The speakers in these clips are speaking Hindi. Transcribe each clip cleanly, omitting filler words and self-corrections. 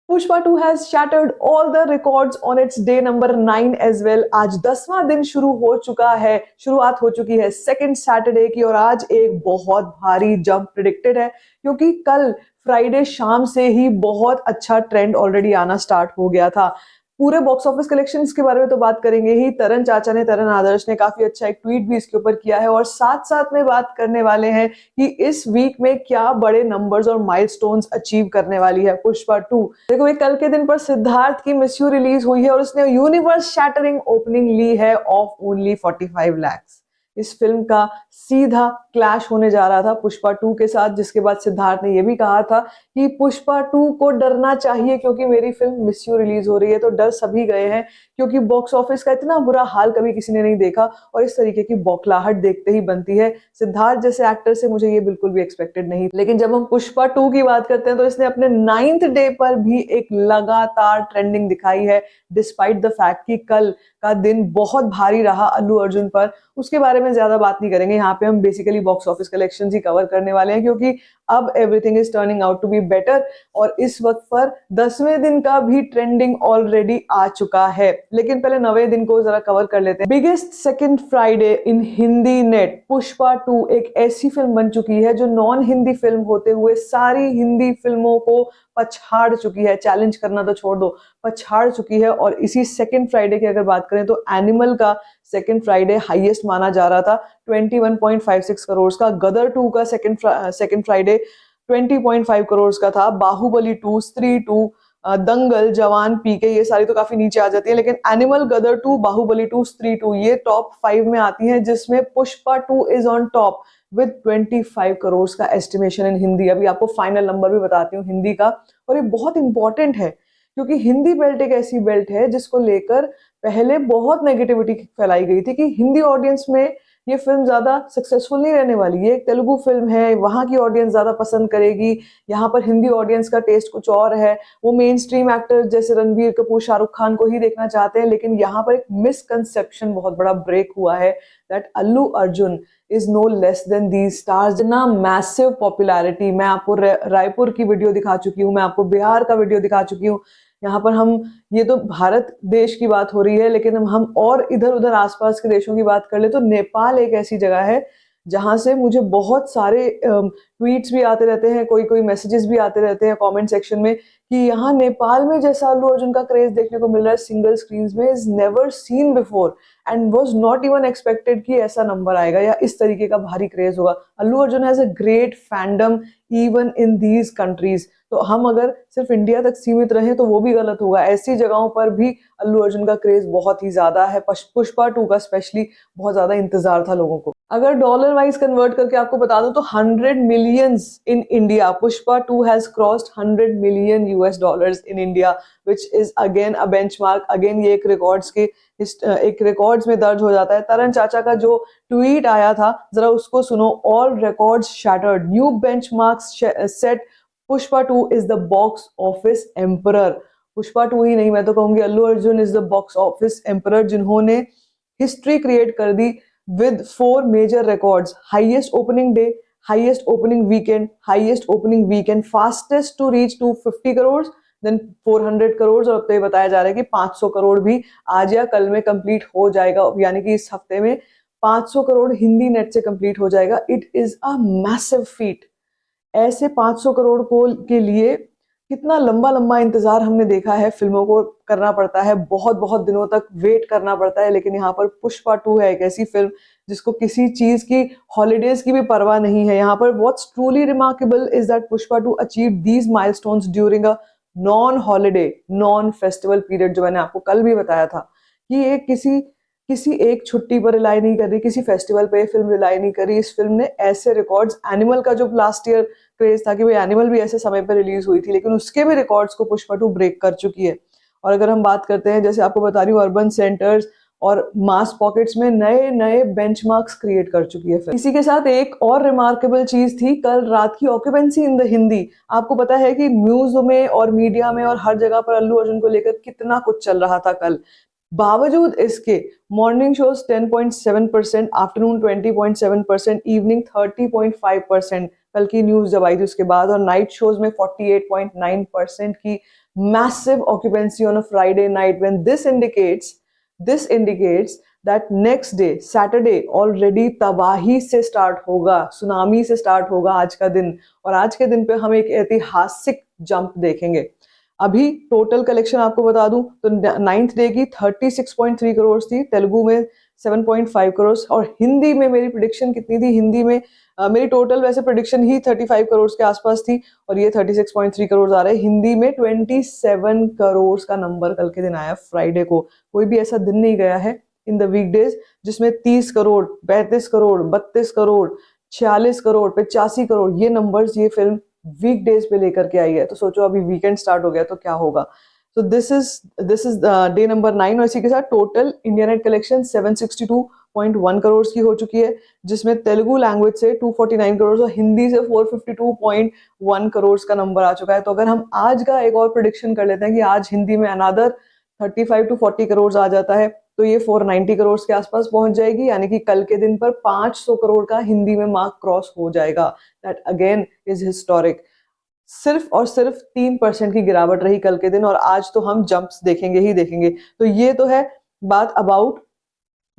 Pushpa 2 has shattered all the records on its day number 9 as well। आज 10वां दिन शुरू हो चुका है, शुरुआत हो चुकी है सेकंड सैटरडे की, और आज एक बहुत भारी जंप प्रिडिक्टेड है क्योंकि कल फ्राइडे शाम से ही बहुत अच्छा ट्रेंड ऑलरेडी आना स्टार्ट हो गया था। पूरे बॉक्स ऑफिस कलेक्शंस के बारे में तो बात करेंगे ही। तरन चाचा ने, तरन आदर्श ने काफी अच्छा एक ट्वीट भी इसके ऊपर किया है, और साथ साथ में बात करने वाले हैं कि इस वीक में क्या बड़े नंबर्स और माइलस्टोन्स अचीव करने वाली है पुष्पा 2। देखो, कल के दिन पर सिद्धार्थ की मिस यू रिलीज हुई है और उसने यूनिवर्स शैटरिंग ओपनिंग ली है ऑफ ओनली 45 lakhs। इस फिल्म का सीधा क्लैश होने जा रहा था पुष्पा 2 के साथ, जिसके बाद सिद्धार्थ ने यह भी कहा था कि पुष्पा 2 को डरना चाहिए क्योंकि मेरी फिल्म मिस यू रिलीज हो रही है। तो डर सभी गए हैं क्योंकि बॉक्स ऑफिस का इतना बुरा हाल कभी किसी ने नहीं देखा, और इस तरीके की बौखलाहट देखते ही बनती है। सिद्धार्थ जैसे एक्टर से मुझे ये बिल्कुल भी एक्सपेक्टेड नहीं। लेकिन जब हम पुष्पा 2 की बात करते हैं तो इसने अपने 9th डे पर भी एक लगातार ट्रेंडिंग दिखाई है, डिस्पाइट द फैक्ट कि कल का दिन बहुत भारी रहा अल्लू अर्जुन पर। उसके बारे में ज्यादा बात नहीं करेंगे, यहाँ पे हम बेसिकली बॉक्स ऑफिस कलेक्शंस ही कवर करने वाले हैं क्योंकि अब everything is turning out to be better, और इस वक्त पर 10वें दिन का भी ट्रेंडिंग ऑलरेडी आ चुका है। लेकिन पहले 9वें दिन को जरा कवर कर लेते हैं। बिगेस्ट सेकंड फ्राइडे इन हिंदी नेट, पुष्पा 2 एक ऐसी फिल्म बन चुकी है जो नॉन हिंदी फिल्म होते हुए सारी हिंदी फिल्मों को पछाड़ चुकी है। चैलेंज करना तो छोड़ दो, पछाड़ चुकी है। और इसी सेकंड फ्राइडे की अगर बात करें तो एनिमल का सेकंड फ्राइडे हाईएस्ट माना जा रहा था 21.56 करोड़ का। गदर 2 का सेकंड फ्राइडे 20.5 करोड़ का था। बाहुबली 2, स्त्री 2, दंगल, जवान, पीके, ये सारी तो काफी नीचे आ जाती है, लेकिन एनिमल, गदर 2, बाहुबली 2, स्त्री 2 ये टॉप 5 में आती हैं, जिसमें Pushpa 2 is on top with 25 crore का एस्टिमेशन इन हिंदी। अभी आपको फाइनल नंबर भी बताती हूँ हिंदी का, और ये बहुत इंपॉर्टेंट है क्योंकि हिंदी बेल्ट एक ऐसी बेल्ट है जिसको लेकर पहले बहुत नेगेटिविटी फैलाई गई थी कि हिंदी ऑडियंस में ये फिल्म ज्यादा सक्सेसफुल नहीं रहने वाली। ये एक तेलुगु फिल्म है, वहां की ऑडियंस ज्यादा पसंद करेगी, यहाँ पर हिंदी ऑडियंस का टेस्ट कुछ और है। वो मेन स्ट्रीम एक्टर जैसे रणबीर कपूर, शाहरुख खान को ही देखना चाहते हैं। लेकिन यहाँ पर एक मिसकंसेप्शन बहुत बड़ा ब्रेक हुआ है that Allu Arjun is no less than these stars. ना मैसिव पॉपुलैरिटी, मैं आपको रायपुर की वीडियो दिखा चुकी हूँ, मैं आपको बिहार का वीडियो दिखा चुकी हूँ। यहाँ पर हम, ये तो भारत देश की बात हो रही है, लेकिन हम और इधर उधर आसपास के देशों की बात कर ले तो नेपाल एक ऐसी जगह है जहां से मुझे बहुत सारे ट्वीट्स भी आते रहते हैं, कोई कोई मैसेजेस भी आते रहते हैं कमेंट सेक्शन में कि यहाँ नेपाल में जैसा अल्लू अर्जुन का क्रेज देखने को मिल रहा है सिंगल स्क्रीन में, is never seen before and was not even expected कि ऐसा नंबर आएगा या इस तरीके का भारी क्रेज होगा। Allu Arjun has a great fandom even in these countries. तो हम अगर सिर्फ इंडिया तक सीमित रहें तो वो भी गलत होगा। ऐसी जगहों पर भी अल्लू अर्जुन का क्रेज बहुत ही ज्यादा है। पुष्पा 2 का स्पेशली बहुत ज्यादा इंतजार था लोगों को। अगर डॉलर वाइज कन्वर्ट करके आपको बता दूं तो 100 millions in India, Pushpa 2 has crossed 100 million US dollars in India, which is again a benchmark. Again ये एक रिकॉर्ड्स में दर्ज हो जाता है। तरन चाचा का जो ट्वीट आया था जरा उसको सुनो। All records shattered, new benchmarks set, Pushpa 2 is the box office emperor. Pushpa 2 ही नहीं, मैं तो कहूंगी Allu Arjun is the box office emperor, जिन्होंने हिस्ट्री क्रिएट कर दी with 4 major records: highest opening day, highest opening weekend, highest opening weekend, fastest to reach 250 crores, then 400 crores, और अब तो ये बताया जा रहा है कि 500 करोड़ भी आज या कल में कंप्लीट हो जाएगा, यानी कि इस हफ्ते में 500 करोड़ हिंदी नेट से कंप्लीट हो जाएगा। It is a massive feet. ऐसे 500 करोड़ को के लिए कितना लंबा लंबा इंतजार हमने देखा है, फिल्मों को करना पड़ता है, बहुत बहुत दिनों तक वेट करना पड़ता है। लेकिन यहाँ पर पुष्पा 2 है एक ऐसी फिल्म जिसको किसी चीज की, हॉलीडेज की भी परवाह नहीं है। यहाँ पर what's truly remarkable is that Pushpa 2 achieve these milestones during a non holiday, non festival period, जो मैंने आपको कल भी बताया था कि ये किसी किसी एक छुट्टी पर रिलाई नहीं कर रही, किसी फेस्टिवल पे फिल्म रिलाई नहीं कर रही। इस फिल्म ने ऐसे रिकॉर्ड्स, एनिमल का जो लास्ट ईयर क्रेज था कि भाई एनिमल भी ऐसे समय पर रिलीज हुई थी, लेकिन उसके भी रिकॉर्ड्स को पुष्पा 2 ब्रेक कर चुकी है। और अगर हम बात करते हैं, जैसे आपको बता रही हूँ, अर्बन सेंटर्स और मास पॉकेट्स में नए नए बेंचमार्क्स क्रिएट कर चुकी है फिल्म। इसी के साथ एक और रिमार्केबल चीज थी कल रात की ऑक्यूपेंसी इन द हिंदी। आपको पता है कि न्यूज में और मीडिया में और हर जगह पर अल्लू अर्जुन को लेकर कितना कुछ चल रहा था कल। बावजूद इसके मॉर्निंग शोज 10.7%, आफ्टरनून 20.7%, इवनिंग 30.5%, कल की न्यूज जब आई थी उसके बाद, और नाइट शोज में 48.9% की massive occupancy on a Friday night, when this indicates that next day Saturday already तबाही से स्टार्ट होगा, सुनामी से स्टार्ट होगा आज का दिन, और आज के दिन पे हम एक ऐतिहासिक जंप देखेंगे। अभी टोटल कलेक्शन आपको बता दूं तो 9th डे की 36.3 करोड़ थी, तेलुगु में 7.5 करोड़, और हिंदी में मेरी प्रिडिक्शन कितनी थी? हिंदी में मेरी टोटल वैसे प्रिडिक्शन ही 35 करोड़ के आसपास थी, और ये 36.3 करोड़ आ रहे हैं। हिंदी में 27 करोड़ का नंबर कल के दिन आया फ्राइडे को। कोई भी ऐसा दिन नहीं गया है इन द वीकडेज जिसमें 30 करोड़, 35 करोड़, 32 करोड़, 46 करोड़, 85 करोड़ ये नंबर्स ये फिल्म वीकडेज पे लेकर के आई है। तो सोचो अभी वीकेंड स्टार्ट हो गया तो क्या होगा। तो दिस इज डे नंबर 9, और इसी के साथ total India net collection 762.1 crore की हो चुकी है, जिसमें तेलुगु लैंग्वेज से 249 करोड़ और हिंदी से 452.1 करोड़ का नंबर आ चुका है। तो अगर हम आज का एक और प्रिडिक्शन कर लेते हैं कि आज हिंदी में अनदर 35 to 40 करोड़ आ जाता है तो ये 490 करोड़ के आसपास पहुंच जाएगी, यानी कि कल के दिन पर 500 करोड़ का हिंदी में मार्क क्रॉस हो जाएगा। That again is historic. सिर्फ और सिर्फ 3% की गिरावट रही कल के दिन, और आज तो हम जंप्स देखेंगे ही देखेंगे। तो ये तो है बात अबाउट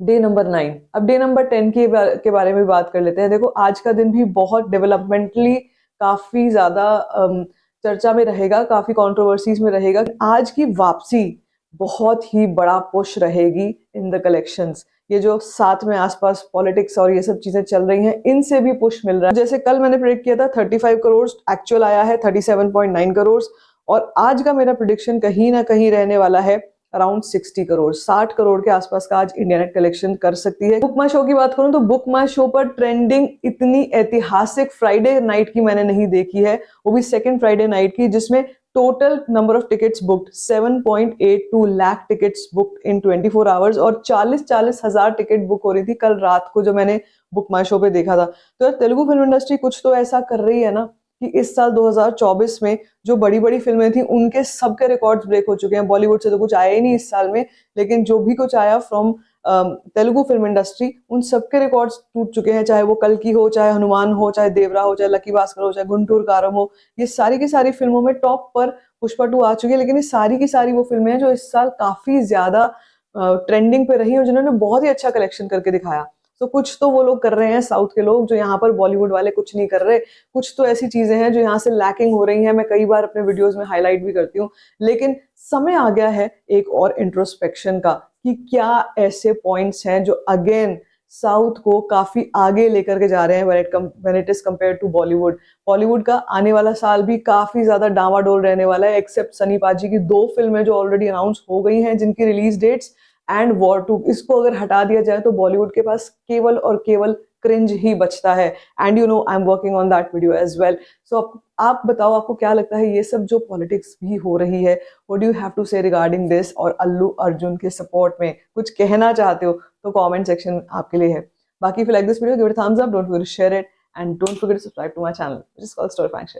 डे नंबर 9। अब डे नंबर 10 के बारे में बात कर लेते हैं। देखो आज का दिन भी बहुत डेवलपमेंटली काफी ज्यादा चर्चा में रहेगा, काफी कंट्रोवर्सीज में रहेगा। आज की वापसी बहुत ही बड़ा पुश रहेगी इन द कलेक्शंस। ये जो साथ में आसपास पॉलिटिक्स और ये सब चीजें चल रही हैं, इनसे भी पुश मिल रहा है। जैसे कल मैंने प्रेडिक्ट किया था 35 करोड़, एक्चुअल आया है 37.9 करोड़, और आज का मेरा प्रेडिक्शन कहीं ना कहीं रहने वाला है अराउंड 60 करोड़, 60 करोड़ के आसपास का आज इंडिया नेट कलेक्शन कर सकती है। बुक माई शो की बात करूं तो बुक माई शो पर ट्रेंडिंग इतनी ऐतिहासिक फ्राइडे नाइट की मैंने नहीं देखी है, वो भी सेकेंड फ्राइडे नाइट की, जिसमें total number of tickets booked 7.82 lakh tickets booked in 24 hours, और 40 हजार टिकट बुक हो रही थी कल रात को जो मैंने बुक माई शो पे देखा था। तो यार तेलुगु फिल्म इंडस्ट्री कुछ तो ऐसा कर रही है ना कि इस साल 2024 में जो बड़ी बड़ी फिल्में थी उनके सबके रिकॉर्ड्स ब्रेक हो चुके हैं। बॉलीवुड से तो कुछ आया ही नहीं इस साल में, लेकिन जो भी कुछ आया फ्रॉम तेलुगु फिल्म इंडस्ट्री उन सबके रिकॉर्ड्स टूट चुके हैं, चाहे वो कल की हो, चाहे हनुमान हो, चाहे देवरा हो, चाहे लकी भास्कर हो, चाहे गुंटूर कारम हो। ये सारी की सारी फिल्मों में टॉप पर पुष्पा 2 आ चुकी है, लेकिन ये सारी की सारी वो फिल्में हैं जो इस साल काफी ज्यादा ट्रेंडिंग पे रही और जिन्होंने बहुत ही अच्छा कलेक्शन करके दिखाया। तो कुछ तो वो लोग कर रहे हैं साउथ के लोग जो यहाँ पर बॉलीवुड वाले कुछ नहीं कर रहे। कुछ तो ऐसी चीजें हैं जो यहाँ से लैकिंग हो रही हैं, मैं कई बार अपने वीडियोस में हाईलाइट भी करती हूँ। लेकिन समय आ गया है एक और इंट्रोस्पेक्शन का कि क्या ऐसे पॉइंट्स हैं जो अगेन साउथ को काफी आगे लेकर के जा रहे हैं when it is compare to Bollywood. Bollywood का आने वाला साल भी काफी ज्यादा डावाडोल रहने वाला है, एक्सेप्ट सनी पाजी की 2 फिल्में जो ऑलरेडी अनाउंस हो गई हैं जिनकी रिलीज डेट्स एंड वॉर 2। इसको अगर हटा दिया जाए तो बॉलीवुड के पास केवल और केवल क्रिंज ही बचता है, and you know I am working on that video as well. So आप बताओ आपको क्या लगता है, ये सब जो पॉलिटिक्स भी हो रही है, what do you have to say regarding this? और अल्लू अर्जुन के सपोर्ट में कुछ कहना चाहते हो तो कमेंट सेक्शन आपके लिए है। बाकी if you like this video give it a thumbs up, don't forget to share it, and don't forget to subscribe to my channel which is called story faction.